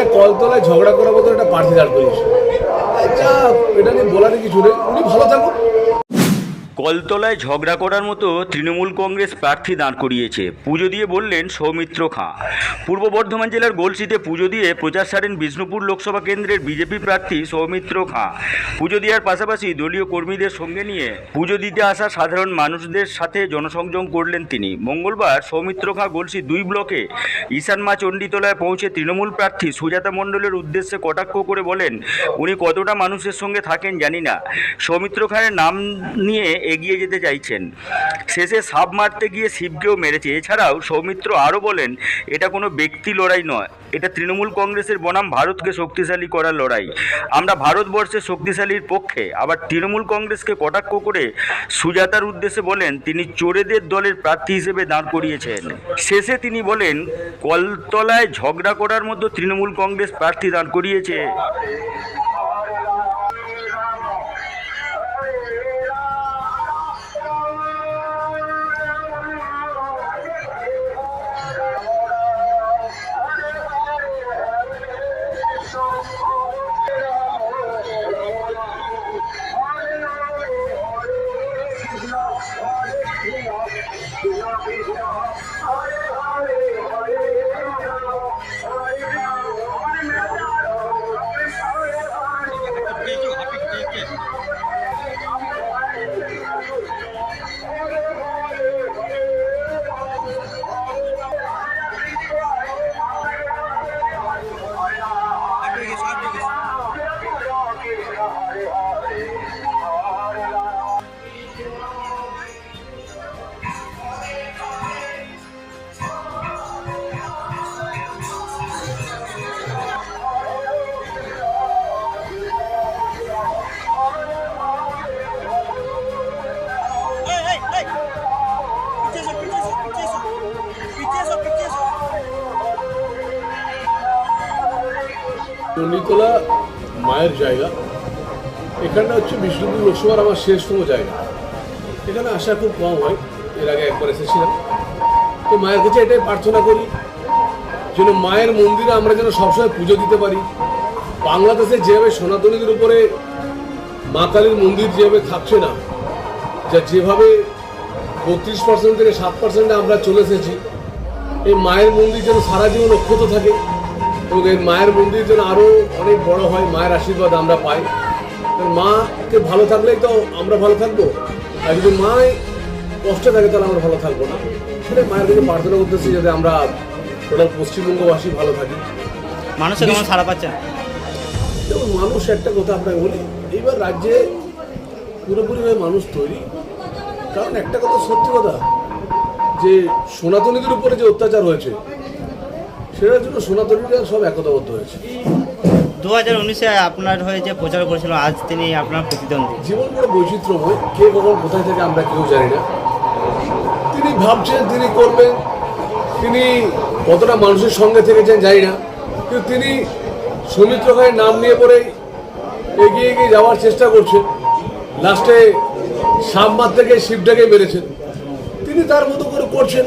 একটা কলতলায় ঝগড়া করার মতো একটা প্রার্থী দাঁড় করিয়েছে। এটা নিয়ে বলারই কিছু নেই, উনি ভালো থাকুন। কলতলায় ঝগড়া করার মতো তৃণমূল কংগ্রেস প্রার্থী দাঁড় করিয়েছে, পুজো দিয়ে বললেন সৌমিত্র খাঁ। পূর্ব বর্ধমান জেলার গলসিতে পুজো দিয়ে প্রচার সারেন বিষ্ণুপুর লোকসভা কেন্দ্রের বিজেপি প্রার্থী সৌমিত্র খাঁ। পুজো দেওয়ার পাশাপাশি দলীয় কর্মীদের সঙ্গে নিয়ে পুজো দিতে আসা সাধারণ মানুষদের সাথে জনসংযোগ করলেন তিনি। মঙ্গলবার সৌমিত্র খাঁ গলসি 2 ব্লকে ঈশানমা চণ্ডীতলায় পৌঁছে তৃণমূল প্রার্থী সুজাতা মণ্ডলের উদ্দেশ্যে কটাক্ষ করে বলেন, উনি কতটা মানুষের সঙ্গে থাকেন জানি না, সৌমিত্র খাঁয়ের নাম নিয়ে এগিয়ে যেতে চাইছেন। শেষে সাপ মারতে গিয়ে শিবকেও মেরেছে। এছাড়াও সৌমিত্র আরও বলেন, এটা কোনো ব্যক্তি লড়াই নয়, এটা তৃণমূল কংগ্রেসের বনাম ভারতকে শক্তিশালী করার লড়াই। আমরা ভারতবর্ষের শক্তিশালীর পক্ষে। আবার তৃণমূল কংগ্রেসকে কটাক্ষ করে সুজাতার উদ্দেশ্যে বলেন, তিনি চোরেদের দলের প্রার্থী হিসেবে দাঁড় করিয়েছেন। শেষে তিনি বলেন, কলতলায় ঝগড়া করার মতো তৃণমূল কংগ্রেস প্রার্থী দাঁড় করিয়েছে। চণ্ডীতলা মায়ের জায়গা, এখানটা হচ্ছে বিষ্ণুপুর লোকসভার আমার শেষতম জায়গা। এখানে আসা খুব কম হয়, এর আগে একবার এসেছিলাম। তো মায়ের কাছে এটাই প্রার্থনা করি যেন মায়ের মন্দিরে আমরা যেন সবসময় পুজো দিতে পারি। বাংলাদেশে যেভাবে সনাতনীদের উপরে মা কালীর মন্দির যেভাবে থাকছে না, যেভাবে 32% থেকে 7% আমরা চলে এসেছি, এই মায়ের মন্দির যেন সারা জীবন অক্ষত থাকে এবং এই মায়ের মন্দির যেন আরও অনেক বড় হয়, মায়ের আশীর্বাদ আমরা পাই। মাকে ভালো থাকলেই তো আমরা ভালো থাকবো, আর যদি মায় কষ্টে থাকে তাহলে আমরা ভালো থাকবো না। সেটাই মায়ের কাছে প্রার্থনা করতেছি যাতে আমরা টোটাল পশ্চিমবঙ্গবাসী ভালো থাকি। মানুষের কেমন সাড়া পাচ্ছে? দেখুন, মানুষ একটা কথা আপনাকে বলি, এইবার রাজ্যে পুরোপুরিভাবে মানুষ তৈরি। কারণ একটা কথা সত্যি কথা, যে সনাতনীদের উপরে যে অত্যাচার হয়েছে সেটার জন্য সনাতনীরা সব একতাবদ্ধ হয়েছে। 2019-এ আপনার হয়ে যে প্রচার করেছিল, আজ তিনি আপনার প্রতিদ্বন্দ্বী। জীবন বড় বৈচিত্র্যময়, কে কখন কোথায় থেকে আমরা কেউ জানি না। তিনি ভাবছেন তিনি করবেন, তিনি কতটা মানুষের সঙ্গে থেকেছেন জানি না, কিন্তু তিনি সৌমিত্র খাঁয়ের নাম নিয়ে পরেই এগিয়ে এগিয়ে যাওয়ার চেষ্টা করছেন। লাস্টে সাপ মারতে গিয়ে শিবটাকে মেরেছেন। তিনি তার মতো করে করছেন,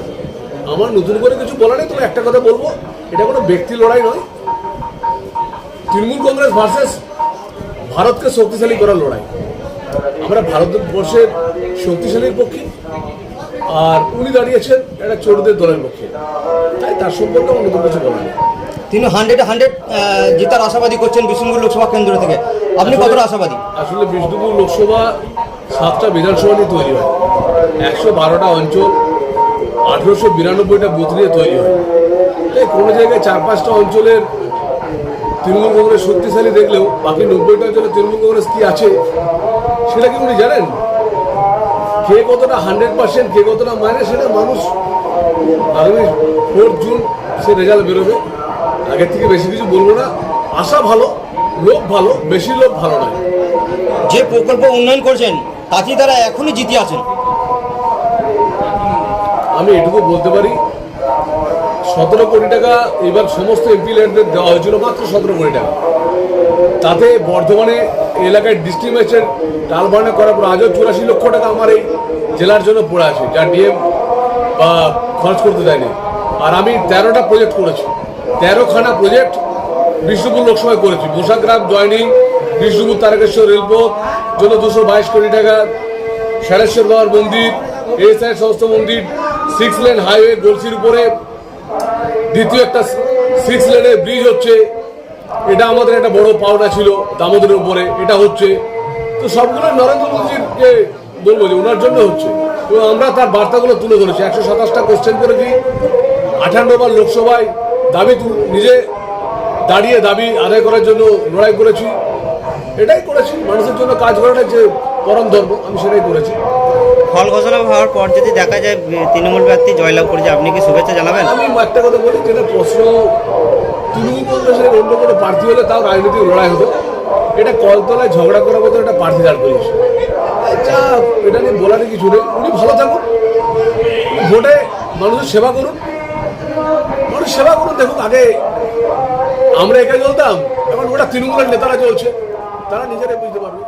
আমার নতুন করে কিছু বলা নেই। তবে একটা কথা বলবো, এটা কোনো ব্যক্তি লড়াই নয়, তৃণমূল কংগ্রেস ভার্সেস ভারতকে শক্তিশালী করার লড়াই। আমরা ভারতবর্ষের শক্তিশালীর পক্ষে, আর উনি দাঁড়িয়েছেন একটা চোরদের দলের পক্ষে, তাই তার সম্পর্কে আমার নতুন কিছু বলা নেই। তিনি 100-100 জেতার আশাবাদী করছেন বিষ্ণুপুর লোকসভা কেন্দ্র থেকে। আপনি কতটা আশাবাদী? আসলে বিষ্ণুপুর লোকসভা 7টা বিধানসভা নিয়ে তৈরি হয়, 112টা অঞ্চল, 1892টা বুথ নিয়ে তৈরি হয়। তাই কোনো জায়গায় 4-5টা অঞ্চলের তৃণমূল কংগ্রেস শক্তিশালী দেখলেও বাকি 90টা অঞ্চলে তৃণমূল কংগ্রেস কি আছে সেটা কি উনি জানেন? কে কতটা 100%, কে কতটা মাইনাস, সেটা মানুষ আগামী 4 জুন সে রেজাল্ট বেরোবে। আগের থেকে বেশি কিছু বলবো না। আশা ভালো, লোক ভালো, বেশি লোক ভালো নয়। যে প্রকল্প উন্নয়ন করছেন তাতে তারা এখনই জিতে আছেন। আমি এটুকু বলতে পারি, 17 কোটি টাকা এবার সমস্ত এমপি ল্যান্ডদের দেওয়া হয়েছিল, মাত্র 17 কোটি টাকা। তাতে বর্ধমানে এলাকায় ডিস্ট্রিক্ট ম্যাজিস্ট্রেট টালবার্না করার পর আজও 84 লক্ষ টাকা আমার এই জেলার জন্য পড়ে আছে, যা ডিএম বা খরচ করতে দেয়নি। আর আমি 13টা প্রজেক্ট করেছি, 13খানা প্রজেক্ট বিষ্ণুপুর লোকসভায় করেছি। বসাগ্রাম জয়নিং, বিষ্ণুপুর তারকেশ্বর রেলপথ জন্য 222 কোটি টাকা, সারেশ্বর বাবার মন্দির, এসআই সমস্ত মন্দির, 6 লেন হাইওয়ে গলসির উপরে দ্বিতীয় একটা 6 লেনের ব্রিজ হচ্ছে, এটা আমাদের একটা বড় পাওনা ছিল দামোদরের উপরে, এটা হচ্ছে। তো সবগুলো নরেন্দ্র মোদীজিকে বলবো যে ওনার জন্য হচ্ছে, এবং আমরা তার বার্তাগুলো তুলে ধরেছি। 127টা কোশ্চেন করেছি, 58 বার লোকসভায় নিজে দাঁড়িয়ে দাবি আদায় করার জন্য লড়াই করেছি। এটাই করেছি, মানুষের জন্য কাজ করাটা যে পরম ধর্ম, আমি সেটাই করেছি। ফল ঘোষণা হওয়ার পর যদি দেখা যায় তৃণমূল প্রার্থী জয়লাভ করেছে, আপনি কি শুভেচ্ছা জানাবেন? আমি একটা কথা বলি, যেটা প্রশ্ন তৃণমূল কংগ্রেসের অন্য কোনো প্রার্থী হলে তাও রাজনৈতিক লড়াই হতো, এটা কলতলায় ঝগড়া করার মতো একটা প্রার্থী দাঁড় করিয়েছে। আচ্ছা, এটা নিয়ে বলারই কিছু নেই। উনি ভালো থাকুন, ভোটে মানুষের সেবা করুন, মানুষ সেবা করুন। দেখুন, আগে আমরা একা চলতাম, এখন ওটা তৃণমূলের নেতারা চলছে, তারা নিজেরাই বুঝতে পারবে।